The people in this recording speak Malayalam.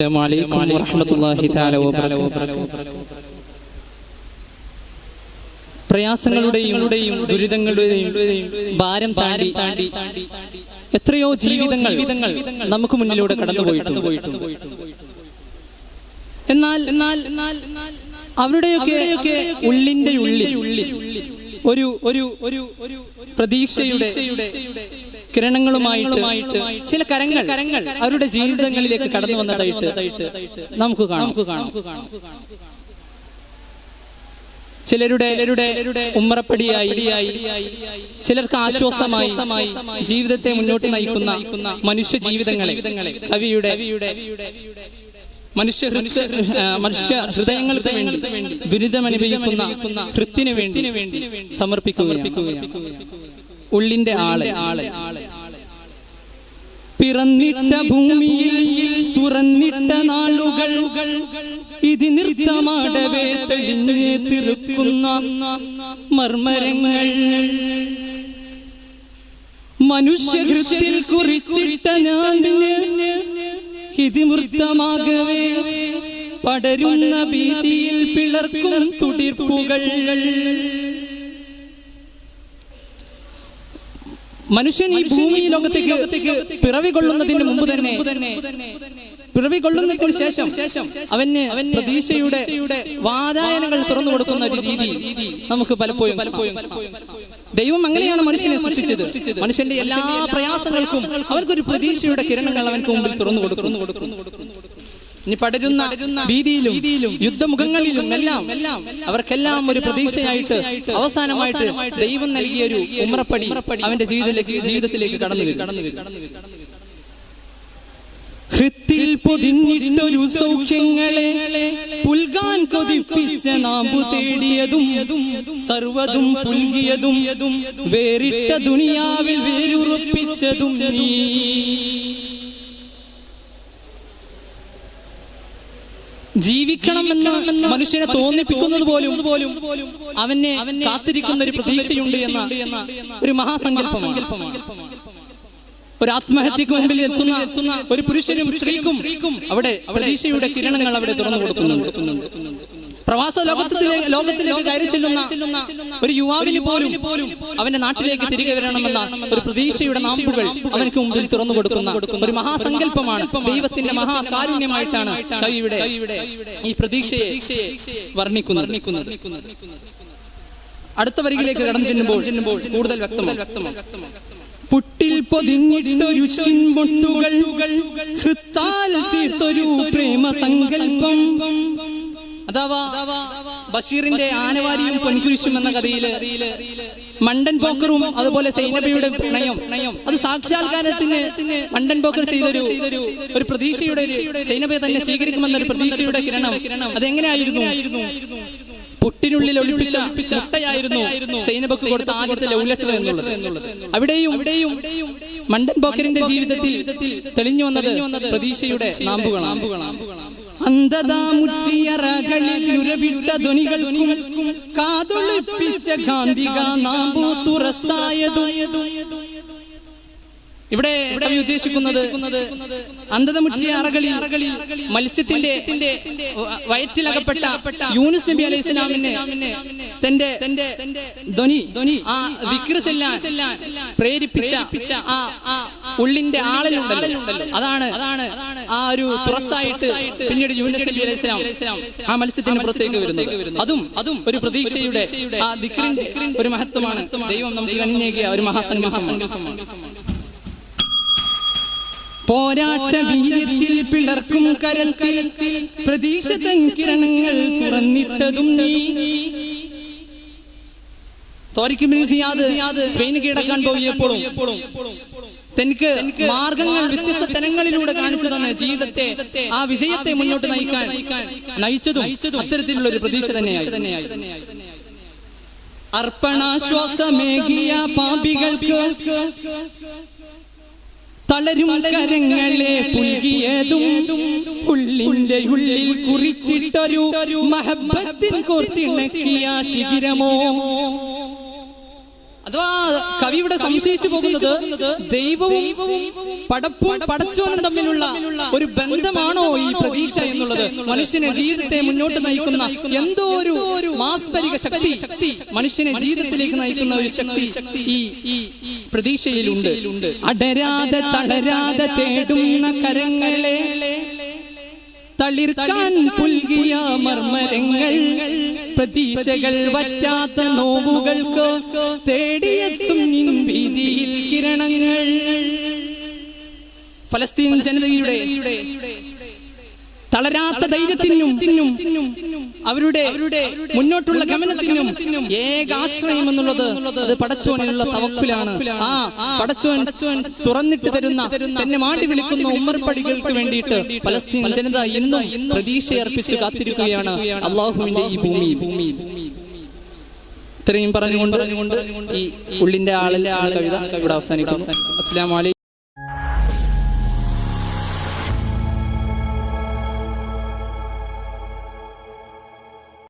അസ്സലാമു വറഹ്മത്തുള്ളാഹി തആല വബറകാതുഹു. പ്രയാസങ്ങളുടെയും ദുരിതങ്ങളുടെയും ഭാരം താണ്ടി എത്രയോ ജീവിതങ്ങൾ നമുക്ക് മുന്നിലൂടെ കടന്നുപോയിട്ടുണ്ട്. എന്നാൽ അവരുടെയൊക്കെ ഉള്ളിന്റെ ഉള്ളിൽ ഒരു പ്രതീക്ഷയുടെ കിരണങ്ങളുമായിട്ട് ചില കരങ്ങൾ അവരുടെ ജീവിതങ്ങളിലേക്ക് കടന്നു വന്നതായിട്ട് നമുക്ക് കാണാം. ചിലരുടെ ഉമ്മറപ്പടിയായി, ചിലർക്ക് ആശ്വാസമായി ജീവിതത്തെ മുന്നോട്ട് നയിക്കുന്ന മനുഷ്യ ജീവിതങ്ങളെ കവിയുടെ മനുഷ്യ ഹൃദയങ്ങൾക്ക് വേണ്ടി ദുരിതമനുഭവിക്കുന്ന ഹൃത്തിന് വേണ്ടി സമർപ്പിക്കുകയാണ്. ഉള്ളിന്റെ ആളെ പിറന്നിട്ട ഭൂമിയിൽ തുറന്നിട്ട നാളുകൾ ഇത് നൃത്തമാടവേ തെളിഞ്ഞ് തീർക്കുന്ന മർമരങ്ങൾ മനുഷ്യഹൃത്തിൽ കുറിച്ചിട്ട ഞാനിന് ഇതിമൃത്തമാകവേ പടരുന്ന ഭീതിയിൽ പിളർക്കും തുടിർപ്പുകൾ. മനുഷ്യൻ ഈ ഭൂമി ലോകത്തേക്ക് പിറവി കൊള്ളുന്നതിന് മുമ്പ് തന്നെ, പിറവി കൊള്ളുന്നതിന് ശേഷം അവന് പ്രതീക്ഷയുടെ വാതായനങ്ങൾ തുറന്നു കൊടുക്കുന്ന ഒരു രീതി നമുക്ക് പലപ്പോഴും ദൈവം അങ്ങനെയാണ് മനുഷ്യനെ സൃഷ്ടിച്ചത്. മനുഷ്യന്റെ എല്ലാ പ്രയാസങ്ങൾക്കും അവർക്കൊരു പ്രതീക്ഷയുടെ കിരണങ്ങൾ അവർക്ക് മുമ്പിൽ തുറന്നു കൊടുക്കുന്നു. ഇനി പടരുന്ന ഭീതിയിലും യുദ്ധമുഖങ്ങളിലും എല്ലാം അവർക്കെല്ലാം ഒരു പ്രതീക്ഷയായിട്ട് അവസാനമായിട്ട് ദൈവം നൽകിയ ഒരു ഉമ്രപ്പടി അവന്റെ ജീവിതത്തിലേക്ക് കടന്നു വരും. ഹൃത്തിൽ പൊതിഞ്ഞിട്ടൊരു സൗഖ്യങ്ങളെ പുൽകാൻ കൊതിപ്പിച്ച നാമ്പു തേടിയതും സർവ്വതും പുൽകിയതും വേറിട്ട ദുനിയാവിൽ വേരുറപ്പിച്ചതും നീ. ജീവിക്കണമെന്ന് മനുഷ്യനെ തോന്നിപ്പിക്കുന്നത് പോലും അവനെ കാത്തിരിക്കുന്ന ഒരു പ്രതീക്ഷയുണ്ട് എന്ന ഒരു മഹാസങ്കല്പമാണ്. ഒരു ആത്മഹത്യക്ക് മുമ്പിൽ എത്തുന്ന ഒരു പുരുഷനും സ്ത്രീക്കും അവിടെ പ്രതീക്ഷയുടെ കിരണങ്ങൾ അവിടെ തുറന്നു കൊടുക്കുന്നുണ്ട്. പ്രവാസ ലോകത്തിലേക്ക് കയറി ചെല്ലുന്ന ഒരു യുവാവിന് പോലും അവന്റെ നാട്ടിലേക്ക് തിരികെ വരണമെന്ന ഒരു പ്രതീക്ഷയുടെ നാമ്പുകൾ അവനക്ക് മുമ്പിൽ തുറന്നു കൊടുക്കുന്ന ഒരു മഹാസങ്കല്പമാണ്. ദൈവത്തിന്റെ മഹാകാരുണ്യമായിട്ടാണ് കവിയുടെ ഈ പ്രതീക്ഷയെ വർണ്ണിക്കുന്നത്. അടുത്ത വരികളിലേക്ക് കടന്നു ചെല്ലുമ്പോൾ കൂടുതൽ വ്യക്തമാണ്. പുട്ടിൽ പൊതിഞ്ഞിട്ടൊരു ചിൻപൊട്ടുകൾ ഹൃത്താൽ തീർത്തൊരു പ്രേമ സങ്കല്പം. അഥവാ ബഷീറിന്റെ ആനവാരിയും പൊൻകുരിശും എന്ന കഥയില് മണ്ടൻ പോക്കറും അതുപോലെ സൈനബയുടെ പ്രണയം, അത് സാക്ഷാത്കാരത്തിന് മണ്ടൻ പോക്കർ ചെയ്തൊരു പ്രതീക്ഷയുടെ, സൈനബയെ തന്നെ സ്വീകരിക്കുമെന്നൊരു പ്രതീക്ഷയുടെ കിരണം അതെങ്ങനെയായിരുന്നു? പുട്ടിനുള്ളിൽ ഒളിപ്പിച്ച മുട്ടയായിരുന്നു സൈനബക്ക് കൊടുത്ത ആദ്യത്തെ ലവ് ലെറ്റർ എന്നുള്ളത്. അവിടെയും മണ്ടൻ പോക്കറിന്റെ ജീവിതത്തിൽ തെളിഞ്ഞു വന്നത് പ്രതീക്ഷയുടെ നാമ്പുകളാണ്. അന്ധതാമുറ്റിയറകളിൽ ഉരവിട്ട ധ്വനികൾക്കും കാതൊളിപ്പിച്ച കാന്തിക നാമ്പു തുറസായതും. ഇവിടെ കവി ഉദ്ദേശിക്കുന്നത് അന്ധതമുറ്റിയ അറകളിൽ മത്സ്യത്തിന്റെ വയറ്റിലകപ്പെട്ട യൂനുസ് നബി അലൈഹി സ്വലാമിനെ തന്റെ ധ്വനി ആ ദിക്ർ ചൊല്ലാൻ പ്രേരിപ്പിച്ച ആ ഉള്ളിന്റെ ആളലുണ്ടല്ലോ, അതാണ് ആ ഒരു തുറസായിട്ട് പിന്നീട് യൂനുസ് നബി അലൈഹി സ്വലാം ആ മത്സ്യത്തിന് പുറത്തേക്ക് വരുന്നത്. അതും ഒരു പ്രതീക്ഷയുടെ ആ ദിക്റിന്റെ ഒരു മഹത്വമാണ്. ദൈവം നമുക്ക് കനിഞ്ഞേകിയ ഒരു മഹാസങ്കല്പമാണ്. പോരാട്ട വീര്യത്തിൽ പിളർക്കും കരത്തിൽ പ്രതീക്ഷ തൻ കിരണങ്ങൾ തുറന്നിട്ടതും നീ. താരിഖ് ഇബ്നു സിയാദ് സ്പെയിന് കീഴടക്കാൻ പോയപ്പോഴും തനിക്ക് മാർഗങ്ങൾ വ്യത്യസ്ത തലങ്ങളിലൂടെ കാണിച്ചു തന്നെ ജീവിതത്തെ ആ വിജയത്തെ മുന്നോട്ട് നയിച്ചതും അത്തരത്തിലുള്ള ഒരു പ്രതീക്ഷ തന്നെയായി. അർപ്പണാശ്വാസമേകിയ പാപികൾക്ക് തളരും കരങ്ങളെ പുൽകിയതും ഉള്ളിന്റെ ഉള്ളിൽ കുറിച്ചിട്ടൊരു മഹബത്തിൻ കോർത്തിണക്കിയ ശിഖിരമോ. അഥവാ കവി ഇവിടെ സംശയിച്ചു പോകുന്നത് ദൈവവും പടച്ചോനും തമ്മിലുള്ള ഒരു ബന്ധമാണോ ഈ പ്രതീക്ഷ എന്നുള്ളത്. മനുഷ്യനെ ജീവിതത്തെ മുന്നോട്ട് നയിക്കുന്ന എന്തോ ഒരു മാസ്മരിക ശക്തി, മനുഷ്യനെ ജീവിതത്തിലേക്ക് നയിക്കുന്ന ഒരു ശക്തി ഈ പ്രതീക്ഷയിലുണ്ട്. അടരാതെ തളരാതെ തേടുന്ന കരങ്ങളെ തളിർക്കാൻ പുൽകിയ മർമരങ്ങൾ, പ്രതീക്ഷകൾ വറ്റാത്ത നോവുകൾക്ക് തേടിയെത്തും ഭീതിയിൽ കിരണങ്ങൾ. ഫലസ്തീൻ ജനതയുടെ തളരാത്ത ധൈര്യത്തിനും അവരുടെ മുന്നോട്ടുള്ള ഗമനത്തിനും ഏകാശ്രയം എന്നുള്ളത് അത് പടച്ചോനുള്ള തവക്കുലാണ്. ആ പടച്ചോൻ തുറന്നിട്ട് തരുന്ന, തന്നെ മാടി വിളിക്കുന്ന ഉമ്മർപ്പടികൾക്ക് വേണ്ടിയിട്ട് ഫലസ്തീൻ ജനത ഇന്നും പ്രതീക്ഷയർപ്പിച്ച് കാത്തിരിക്കുകയാണ് അള്ളാഹുവിന്റെ ഈ ഭൂമിയിൽ. ഇത്രയും പറഞ്ഞുകൊണ്ട് ഈ ഉള്ളിന്റെ ആളിന്റെ കവിത ഇവിടെ അവസാനിക്കുന്നു. അസ്സലാമു അലൈക്കും.